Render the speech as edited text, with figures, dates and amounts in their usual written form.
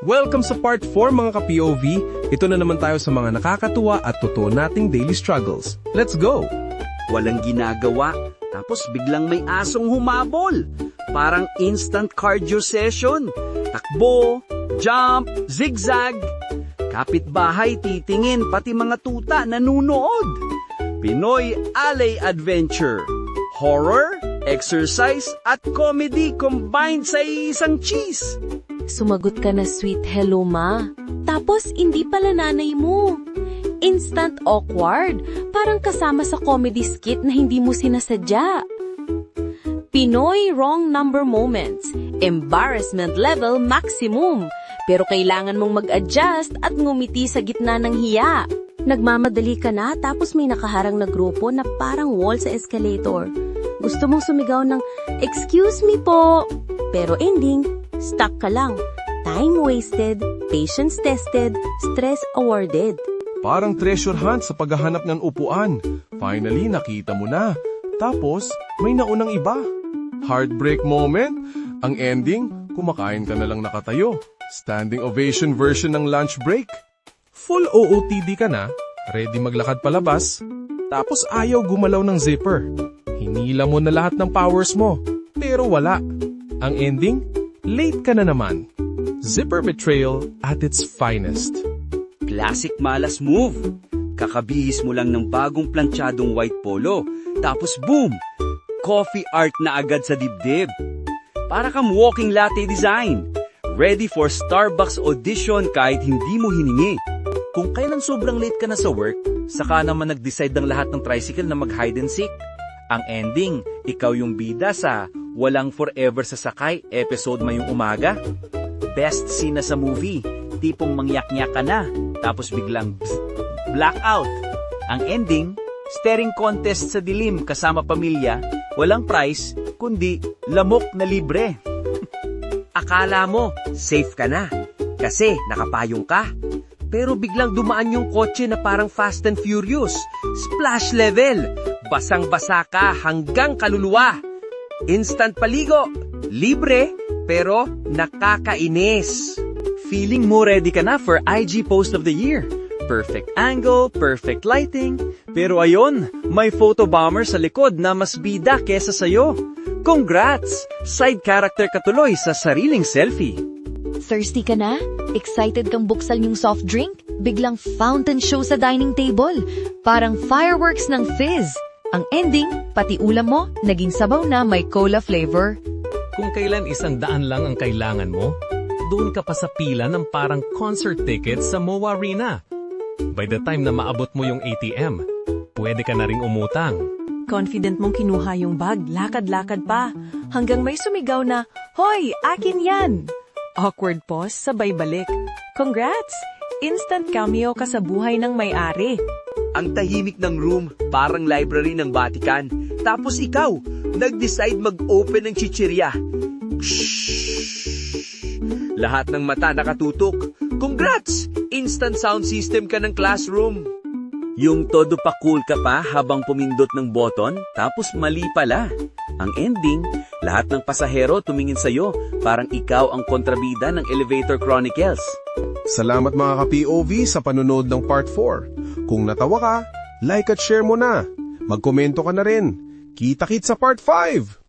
Welcome sa part 4 mga ka-POV. Ito na naman tayo sa mga nakakatuwa at totoo nating daily struggles. Let's go! Walang ginagawa, tapos biglang may asong humabol. Parang instant cardio session. Takbo, jump, zigzag. Kapitbahay titingin, pati mga tuta nanunood. Pinoy Alley Adventure. Horror, exercise, at comedy combined sa isang cheese. Sumagot ka na sweet hello ma. Tapos hindi pala nanay mo. Instant awkward. Parang kasama sa comedy skit na hindi mo sinasadya. Pinoy wrong number moments. Embarrassment level maximum. Pero kailangan mong mag-adjust at ngumiti sa gitna ng hiya. Nagmamadali ka na tapos may nakaharang na grupo na parang wall sa escalator. Gusto mong sumigaw ng, "Excuse me po." Pero ending, stuck ka lang. Time wasted, patience tested, stress awarded. Parang treasure hunt sa paghahanap ng upuan. Finally, nakita mo na. Tapos, may naunang iba. Heartbreak moment. Ang ending, kumakain ka na lang nakatayo. Standing ovation version ng lunch break. Full OOTD ka na, ready maglakad palabas. Tapos ayaw gumalaw ng zipper. Hinila mo na lahat ng powers mo, pero wala. Ang ending, late ka na naman. Zipper betrayal at its finest. Classic malas move. Kakabihis mo lang ng bagong plantsadong white polo. Tapos boom! Coffee art na agad sa dibdib. Para kang walking latte design. Ready for Starbucks audition kahit hindi mo hiningi. Kung kailan sobrang late ka na sa work, saka naman nag-decide ng lahat ng tricycle na mag-hide and seek. Ang ending, ikaw yung bida sa Walang Forever sa Sakay episode mayong umaga. Best scene na sa movie, tipong mangyak-nyak ka na, tapos biglang blackout. Ang ending, staring contest sa dilim kasama pamilya, walang prize, kundi lamok na libre. Akala mo, safe ka na, kasi nakapayong ka. Pero biglang dumaan yung kotse na parang Fast and Furious. Splash level, basang-basa ka hanggang kaluluwa. Instant paligo, libre, pero nakakainis. Feeling mo ready ka na for IG Post of the Year. Perfect angle, perfect lighting. Pero ayon, may photo bomber sa likod na mas bida kesa sayo. Congrats! Side character ka tuloy sa sariling selfie. Thirsty ka na? Excited kang buksan yung soft drink? Biglang fountain show sa dining table. Parang fireworks ng fizz. Ang ending, pati ulam mo, naging sabaw na may cola flavor. Kung kailan 100 lang ang kailangan mo, doon ka pa sa pila ng parang concert ticket sa MOA Arena. By the time na maabot mo yung ATM, pwede ka na ring umutang. Confident mong kinuha yung bag, lakad-lakad pa, hanggang may sumigaw na, "Hoy, akin yan!" Awkward pause, sabay balik. Congrats! Instant cameo ka sa buhay ng may-ari. Ang tahimik ng room, parang library ng Vatican. Tapos ikaw, nag-decide mag-open ng chichirya. Lahat ng mata nakatutok. Congrats! Instant sound system ka ng classroom. Yung todo pa cool ka pa habang pumindot ng button, tapos mali pala. Ang ending, lahat ng pasahero tumingin sa'yo, parang ikaw ang kontrabida ng Elevator Chronicles. Salamat mga ka-POV sa panonood ng part 4. Kung natawa ka, like at share mo na. Magkomento ka na rin. Kita-kits sa part 5!